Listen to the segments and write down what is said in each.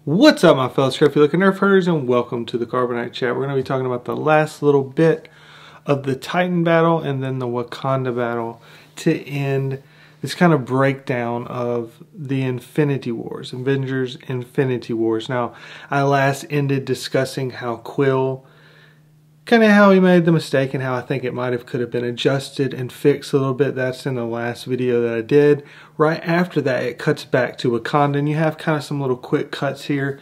What's up, my fellow scruffy looking nerf herders, and welcome to the Carbonite Chat. We're going to be talking about the last little bit of the Titan battle and then the Wakanda battle to end this kind of breakdown of the Infinity Wars, Avengers Infinity Wars. Now, I last ended discussing how Quill, kind of how he made the mistake and how I think it could have been adjusted and fixed a little bit. That's in the last video that I did. Right after that, it cuts back to Wakanda, and you have kind of some little quick cuts here.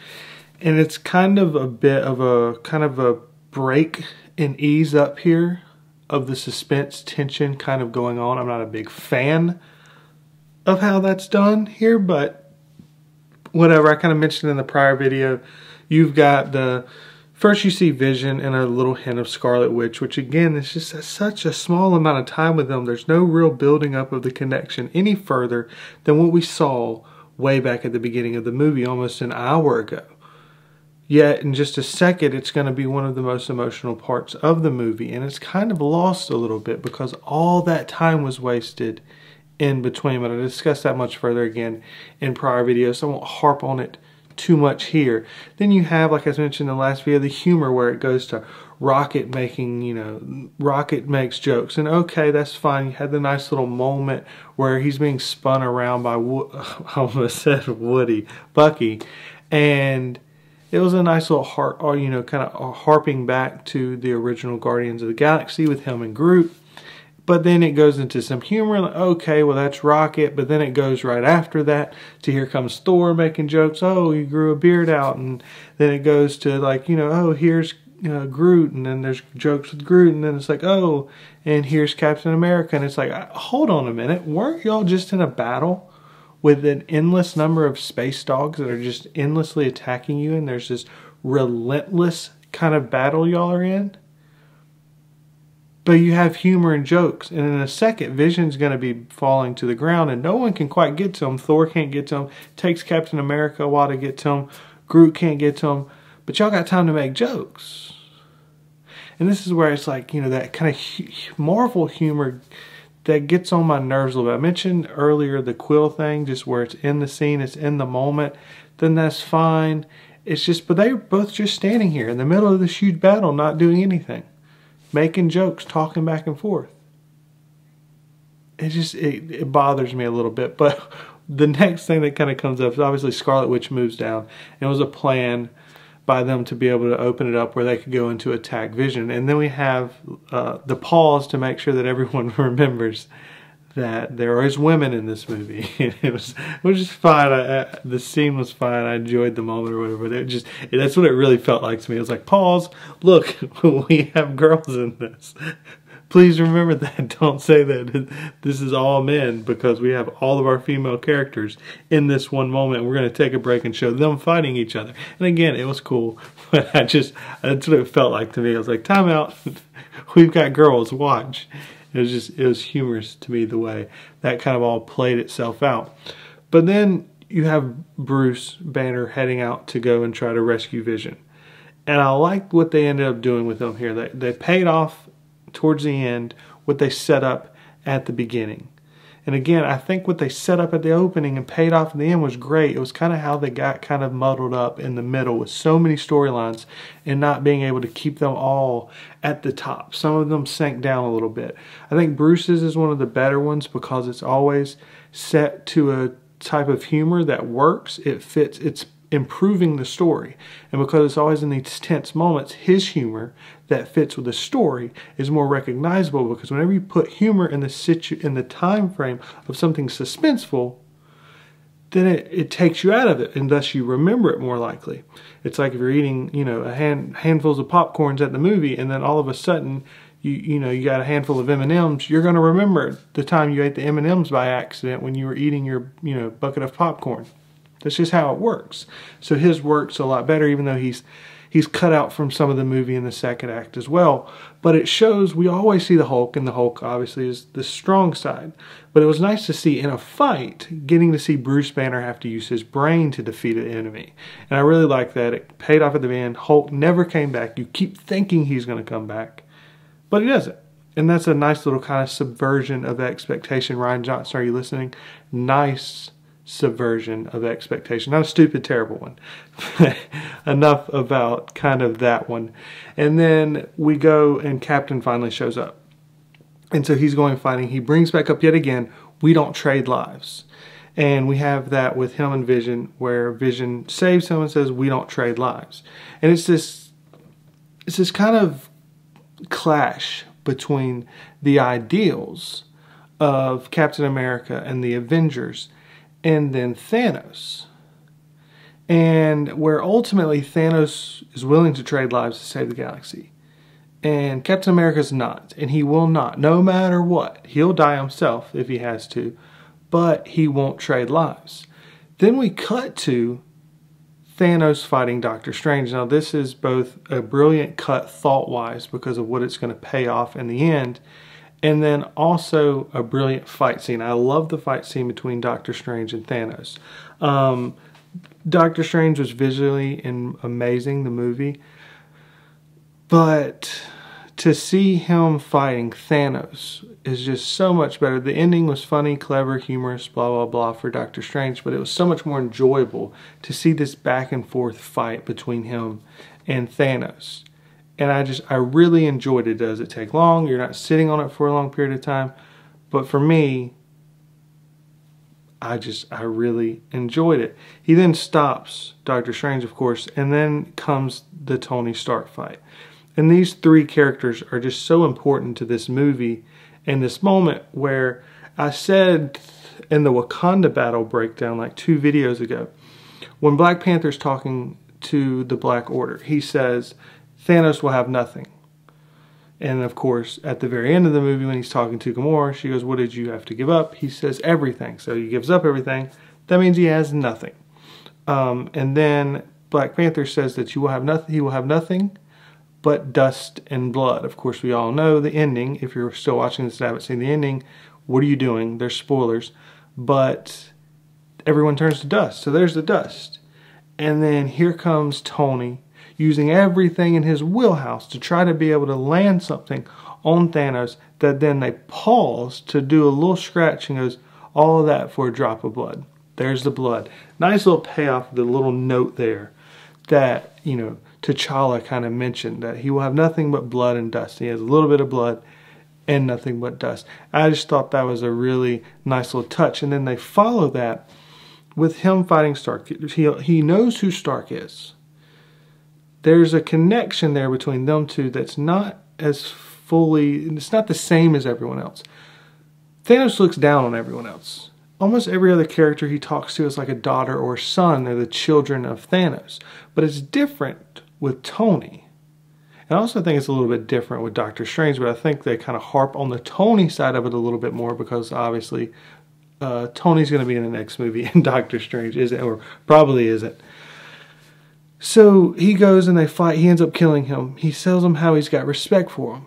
And it's kind of a bit of a break and ease up here of the suspense tension kind of going on. I'm not a big fan of how that's done here, but whatever. I kind of mentioned in the prior video, you've got first you see Vision and a little hint of Scarlet Witch, which again is just such a small amount of time with them. There's no real building up of the connection any further than what we saw way back at the beginning of the movie almost an hour ago. Yet in just a second, it's going to be one of the most emotional parts of the movie, and it's kind of lost a little bit because all that time was wasted in between. But I'll discuss that much further again in prior videos, so I won't harp on it too much here. Then you have, like I mentioned in the last video, the humor where it goes to Rocket making, Rocket makes jokes. And okay, that's fine. You had the nice little moment where he's being spun around by, I almost said Woody, Bucky. And it was a nice little kind of harping back to the original Guardians of the Galaxy with him and Groot. But then it goes into some humor, like, okay, well, that's Rocket. But then it goes right after that to here comes Thor making jokes. Oh, you grew a beard out. And then it goes to like, oh, here's Groot. And then there's jokes with Groot. And then it's like, oh, and here's Captain America. And it's like, hold on a minute. Weren't y'all just in a battle with an endless number of space dogs that are just endlessly attacking you? And there's this relentless kind of battle y'all are in? But you have humor and jokes, and in a second, Vision's going to be falling to the ground, and no one can quite get to him. Thor can't get to him. It takes Captain America a while to get to him. Groot can't get to him. But y'all got time to make jokes. And this is where it's like, that kind of Marvel humor that gets on my nerves a little bit. I mentioned earlier the Quill thing, just where it's in the scene, it's in the moment. Then that's fine. It's just, but they're both just standing here in the middle of this huge battle, not doing anything. Making jokes, talking back and forth. It bothers me a little bit. But the next thing that kind of comes up is obviously Scarlet Witch moves down. And it was a plan by them to be able to open it up where they could go into attack Vision. And then we have the pause to make sure that everyone remembers that there is women in this movie. It was just fine. The scene was fine. I enjoyed the moment or whatever. That's what it really felt like to me. It was like, pause, look, we have girls in this. Please remember that. Don't say that this is all men, because we have all of our female characters in this one moment. We're going to take a break and show them fighting each other. And again, it was cool. But that's what it felt like to me. I was like, time out. We've got girls, watch. It was humorous to me the way that kind of all played itself out. But then you have Bruce Banner heading out to go and try to rescue Vision. And I liked what they ended up doing with them here. They paid off towards the end what they set up at the beginning. And again, I think what they set up at the opening and paid off in the end was great. It was kind of how they got kind of muddled up in the middle with so many storylines and not being able to keep them all at the top. Some of them sank down a little bit. I think Bruce's is one of the better ones because it's always set to a type of humor that works. It fits. It's improving the story. And because it's always in these tense moments, his humor that fits with the story is more recognizable, because whenever you put humor in the time frame of something suspenseful, then it takes you out of it, and thus you remember it more likely. It's like if you're eating, handfuls of popcorns at the movie, and then all of a sudden you got a handful of M&Ms, you're going to remember the time you ate the M&Ms by accident when you were eating your bucket of popcorn. That's just how it works. So his works a lot better, even though he's cut out from some of the movie in the second act as well. But it shows, we always see the Hulk, and the Hulk obviously is the strong side. But it was nice to see in a fight, getting to see Bruce Banner have to use his brain to defeat an enemy. And I really like that. It paid off at the end. Hulk never came back. You keep thinking he's going to come back, but he doesn't. And that's a nice little kind of subversion of expectation. Ryan Johnson, are you listening? Nice subversion of expectation. Not a stupid, terrible one. Enough about kind of that one. And then we go and Captain finally shows up. And so he's going fighting. He brings back up yet again, we don't trade lives. And we have that with him and Vision, where Vision saves him and says, we don't trade lives. And it's this kind of clash between the ideals of Captain America and the Avengers and then Thanos. And where ultimately Thanos is willing to trade lives to save the galaxy. And Captain America's not, and he will not, no matter what. He'll die himself if he has to, but he won't trade lives. Then we cut to Thanos fighting Doctor Strange. Now this is both a brilliant cut thought-wise because of what it's going to pay off in the end, and then also a brilliant fight scene. I love the fight scene between Doctor Strange and Thanos. Doctor Strange was visually amazing, the movie, but to see him fighting Thanos is just so much better. The ending was funny, clever, humorous, blah, blah, blah for Doctor Strange, but it was so much more enjoyable to see this back and forth fight between him and Thanos. And I really enjoyed it. Does it take long? You're not sitting on it for a long period of time. But for me, I really enjoyed it. He then stops Doctor Strange, of course, and then comes the Tony Stark fight. And these three characters are just so important to this movie and this moment, where I said in the Wakanda battle breakdown like 2 videos ago, when Black Panther's talking to the Black Order, he says, Thanos will have nothing. And of course, at the very end of the movie, when he's talking to Gamora, she goes, what did you have to give up? He says everything. So he gives up everything. That means he has nothing. And then Black Panther says that he will have nothing but dust and blood. Of course, we all know the ending. If you're still watching this and haven't seen the ending, what are you doing? There's spoilers. But everyone turns to dust. So there's the dust. And then here comes Tony, using everything in his wheelhouse to try to be able to land something on Thanos, that then they pause to do a little scratch and goes, all of that for a drop of blood. There's the blood. Nice little payoff, the little note there that, you know, T'Challa kind of mentioned, that he will have nothing but blood and dust. He has a little bit of blood and nothing but dust. I just thought that was a really nice little touch. And then they follow that with him fighting Stark. He knows who Stark is. There's a connection there between them two that's not as fully, it's not the same as everyone else. Thanos looks down on everyone else. Almost every other character he talks to is like a daughter or a son. They're the children of Thanos. But it's different with Tony. And I also think it's a little bit different with Doctor Strange, but I think they kind of harp on the Tony side of it a little bit more, because obviously Tony's going to be in the next movie and Doctor Strange isn't, or probably isn't. So he goes and they fight. He ends up killing him. He tells him how he's got respect for him.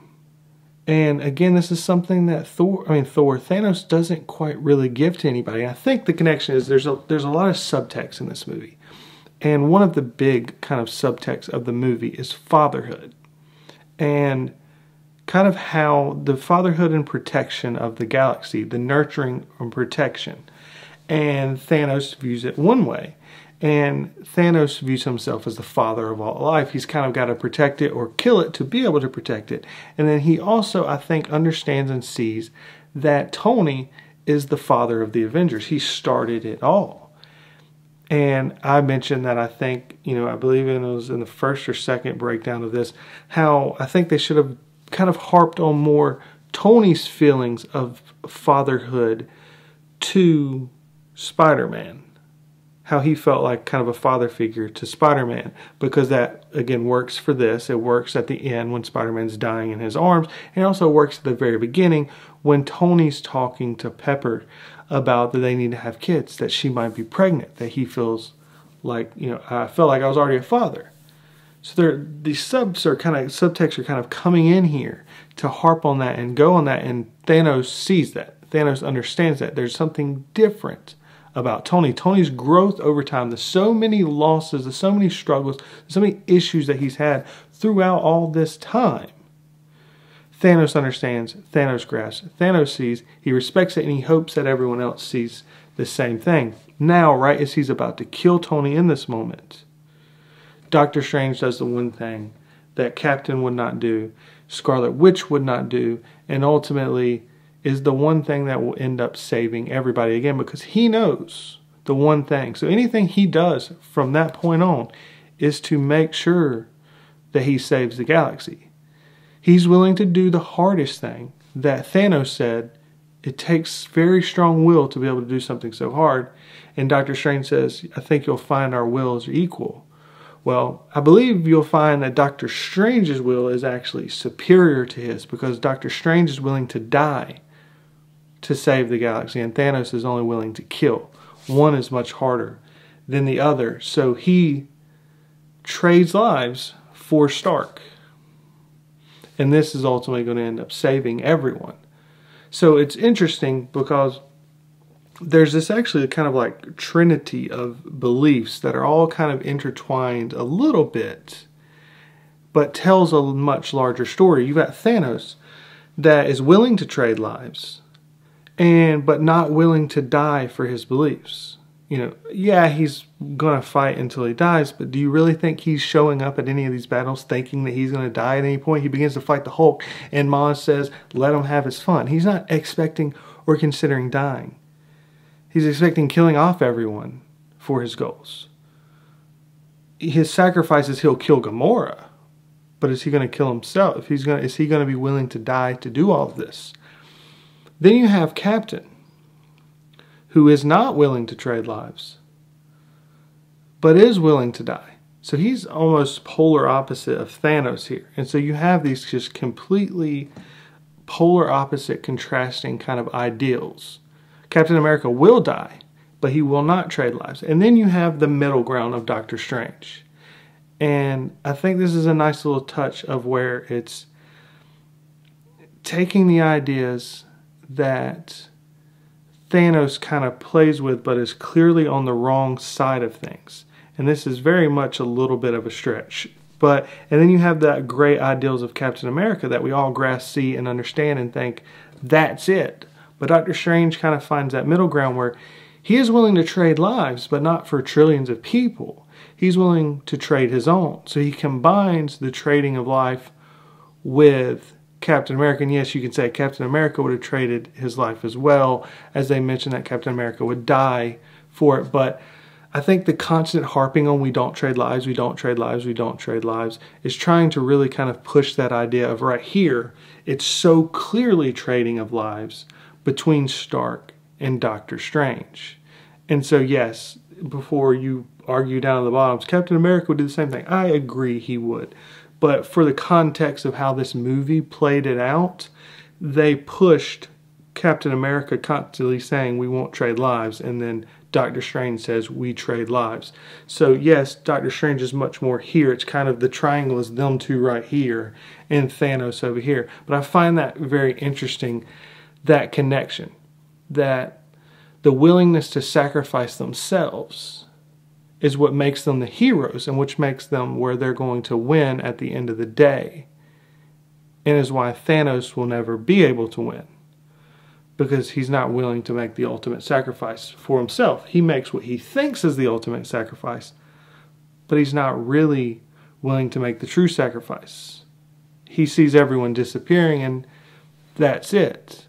And again, this is something that Thanos doesn't quite really give to anybody. I think the connection is there's a lot of subtext in this movie. And one of the big kind of subtexts of the movie is fatherhood. And kind of how the fatherhood and protection of the galaxy, the nurturing and protection. And Thanos views it one way. And Thanos views himself as the father of all life. He's kind of got to protect it or kill it to be able to protect it. And then he also, I think, understands and sees that Tony is the father of the Avengers. He started it all. And I mentioned that I think, I believe it was in the first or second breakdown of this, how I think they should have kind of harped on more Tony's feelings of fatherhood to Spider-Man. How he felt like kind of a father figure to Spider-Man, because that, again, works for this. It works at the end when Spider-Man's dying in his arms, and it also works at the very beginning when Tony's talking to Pepper about that they need to have kids, that she might be pregnant, that he feels like, I felt like I was already a father. So these subtexts are kind of coming in here to harp on that and go on that, and Thanos sees that. Thanos understands that. There's something different about Tony. Tony's growth over time, there's so many losses, there's so many struggles, there's so many issues that he's had throughout all this time. Thanos understands, Thanos grasps, Thanos sees, he respects it, and he hopes that everyone else sees the same thing. Now, right as he's about to kill Tony in this moment, Doctor Strange does the one thing that Captain would not do, Scarlet Witch would not do, and ultimately is the one thing that will end up saving everybody again, because he knows the one thing. So anything he does from that point on is to make sure that he saves the galaxy. He's willing to do the hardest thing that Thanos said. It takes very strong will to be able to do something so hard. And Doctor Strange says, I think you'll find our wills are equal. Well, I believe you'll find that Doctor Strange's will is actually superior to his, because Doctor Strange is willing to die to save the galaxy, and Thanos is only willing to kill. One is much harder than the other. So he trades lives for Stark. And this is ultimately going to end up saving everyone. So it's interesting because there's this actually kind of like trinity of beliefs that are all kind of intertwined a little bit, but tells a much larger story. You've got Thanos that is willing to trade lives, but not willing to die for his beliefs. You know, yeah, he's going to fight until he dies, but do you really think he's showing up at any of these battles thinking that he's going to die at any point? He begins to fight the Hulk, and Maz says, let him have his fun. He's not expecting or considering dying. He's expecting killing off everyone for his goals. His sacrifice is he'll kill Gamora, but is he going to kill himself? Is he going to be willing to die to do all of this? Then you have Captain, who is not willing to trade lives, but is willing to die. So he's almost polar opposite of Thanos here. And so you have these just completely polar opposite, contrasting kind of ideals. Captain America will die, but he will not trade lives. And then you have the middle ground of Doctor Strange. And I think this is a nice little touch of where it's taking the ideas that Thanos kind of plays with, but is clearly on the wrong side of things. And this is very much a little bit of a stretch. And then you have that great ideals of Captain America that we all grasp, see, and understand and think, that's it. But Doctor Strange kind of finds that middle ground where he is willing to trade lives, but not for trillions of people. He's willing to trade his own. So he combines the trading of life with Captain America. And yes, you can say Captain America would have traded his life as well, as they mentioned that Captain America would die for it. But I think the constant harping on we don't trade lives, we don't trade lives, we don't trade lives is trying to really kind of push that idea of right here, it's so clearly trading of lives between Stark and Doctor Strange. And so yes, before you argue down at the bottoms, Captain America would do the same thing. I agree he would. But for the context of how this movie played it out, they pushed Captain America constantly saying we won't trade lives, and then Doctor Strange says we trade lives. So yes, Doctor Strange is much more here. It's kind of the triangle is them two right here and Thanos over here. But I find that very interesting, that connection, that the willingness to sacrifice themselves is what makes them the heroes and which makes them where they're going to win at the end of the day. And is why Thanos will never be able to win, because he's not willing to make the ultimate sacrifice for himself. He makes what he thinks is the ultimate sacrifice, but he's not really willing to make the true sacrifice. He sees everyone disappearing and that's it.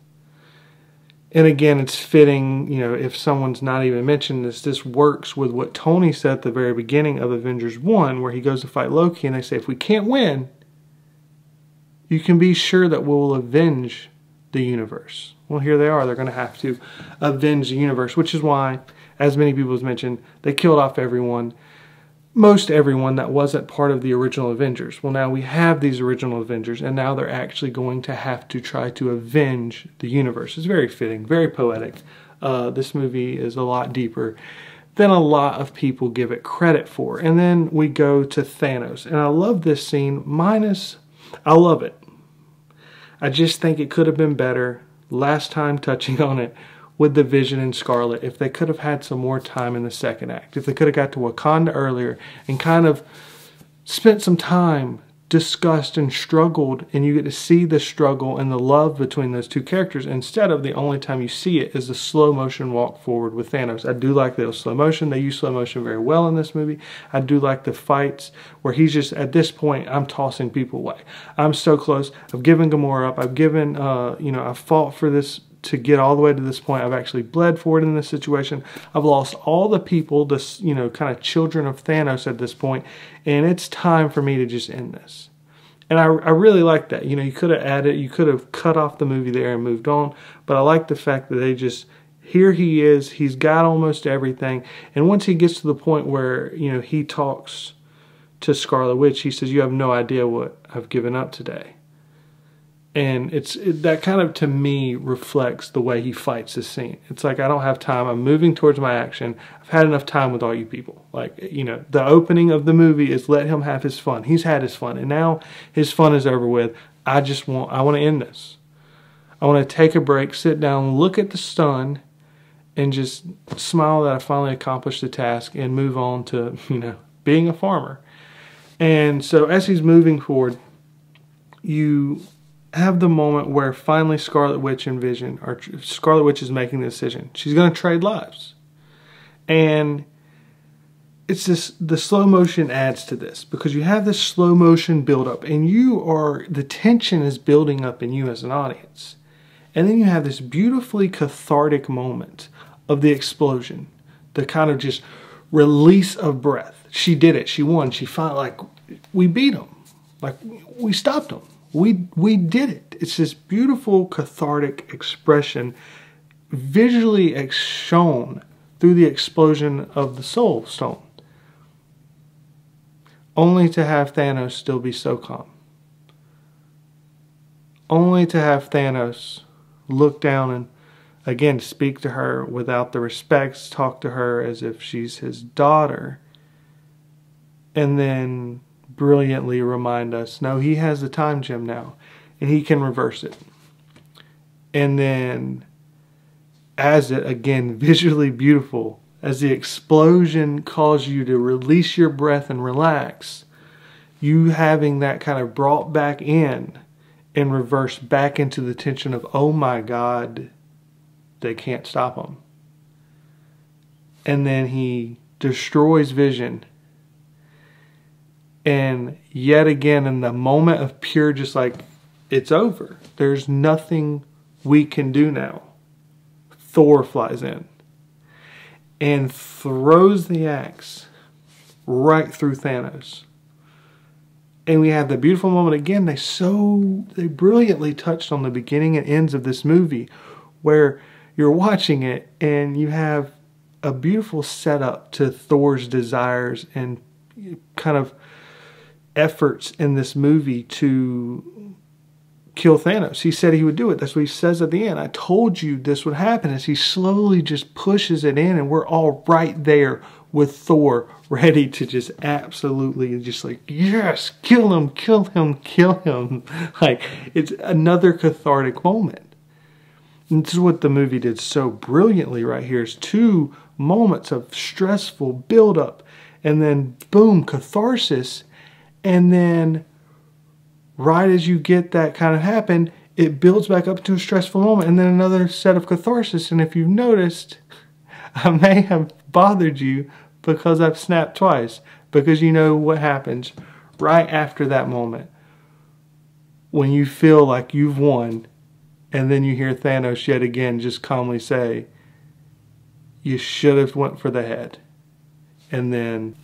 And again, it's fitting, you know, if someone's not even mentioned this works with what Tony said at the very beginning of Avengers 1, where he goes to fight Loki and they say, if we can't win, you can be sure that we'll avenge the universe. Well, here they are. They're going to have to avenge the universe, which is why, as many people have mentioned, they killed off everyone, most everyone that wasn't part of the original Avengers. Well, now we have these original Avengers, and now they're actually going to have to try to avenge the universe. It's very fitting, very poetic. This movie is a lot deeper than a lot of people give it credit for. And then we go to Thanos, and I love this scene, I love it. I just think it could have been better, last time touching on it, with the Vision and Scarlet, if they could have had some more time in the second act. If they could have got to Wakanda earlier and kind of spent some time discussed and struggled, and you get to see the struggle and the love between those two characters, instead of the only time you see it is the slow motion walk forward with Thanos. I do like the slow motion. They use slow motion very well in this movie. I do like the fights where he's just, at this point, I'm tossing people away. I'm so close. I've given Gamora up. I've given, I've fought for this to get all the way to this point. I've actually bled for it in this situation. I've lost all the people, this, kind of children of Thanos at this point, and it's time for me to just end this. And I really like that. You could have added, you could have cut off the movie there and moved on, but I like the fact that they just, here he is, he's got almost everything, and once he gets to the point where, he talks to Scarlet Witch, he says, "You have no idea what I've given up today." And that kind of, to me, reflects the way he fights this scene. It's like, I don't have time. I'm moving towards my action. I've had enough time with all you people. Like, the opening of the movie is let him have his fun. He's had his fun. And now his fun is over with. I want to end this. I want to take a break, sit down, look at the sun, and just smile that I finally accomplished the task and move on to, being a farmer. And so as he's moving forward, you have the moment where finally Scarlet Witch and Vision, or Scarlet Witch is making the decision. She's going to trade lives. And it's this, the slow motion adds to this, because you have this slow motion build up, and the tension is building up in you as an audience. And then you have this beautifully cathartic moment of the explosion, the kind of just release of breath. She did it. She won. She finally, we beat him. We stopped him. We did it. It's this beautiful cathartic expression, visually shown through the explosion of the Soul Stone, only to have Thanos still be so calm, only to have Thanos look down and again speak to her without the respects, talk to her as if she's his daughter, and then brilliantly remind us, no, he has the time gem now, and he can reverse it. And then, as it, again, visually beautiful, as the explosion calls you to release your breath and relax, you having that kind of brought back in and reversed back into the tension of, oh my God, they can't stop him. And then he destroys Vision. And yet again, in the moment of pure, just like, it's over. There's nothing we can do now. Thor flies in and throws the axe right through Thanos. And we have the beautiful moment again. They brilliantly touched on the beginning and ends of this movie, where you're watching it and you have a beautiful setup to Thor's desires and kind of efforts in this movie to kill Thanos. He said he would do it. That's what he says at the end. I told you this would happen, as he slowly just pushes it in, and we're all right there with Thor, ready to just absolutely just like, yes, kill him, kill him, kill him. Like, it's another cathartic moment. And this is what the movie did so brilliantly right here, is two moments of stressful buildup, and then boom, catharsis. And then right as you get that kind of happen, it builds back up to a stressful moment, and then another set of catharsis. And if you've noticed, I may have bothered you because I've snapped twice, because you know what happens right after that moment when you feel like you've won, and then you hear Thanos yet again just calmly say, you should have went for the head. And then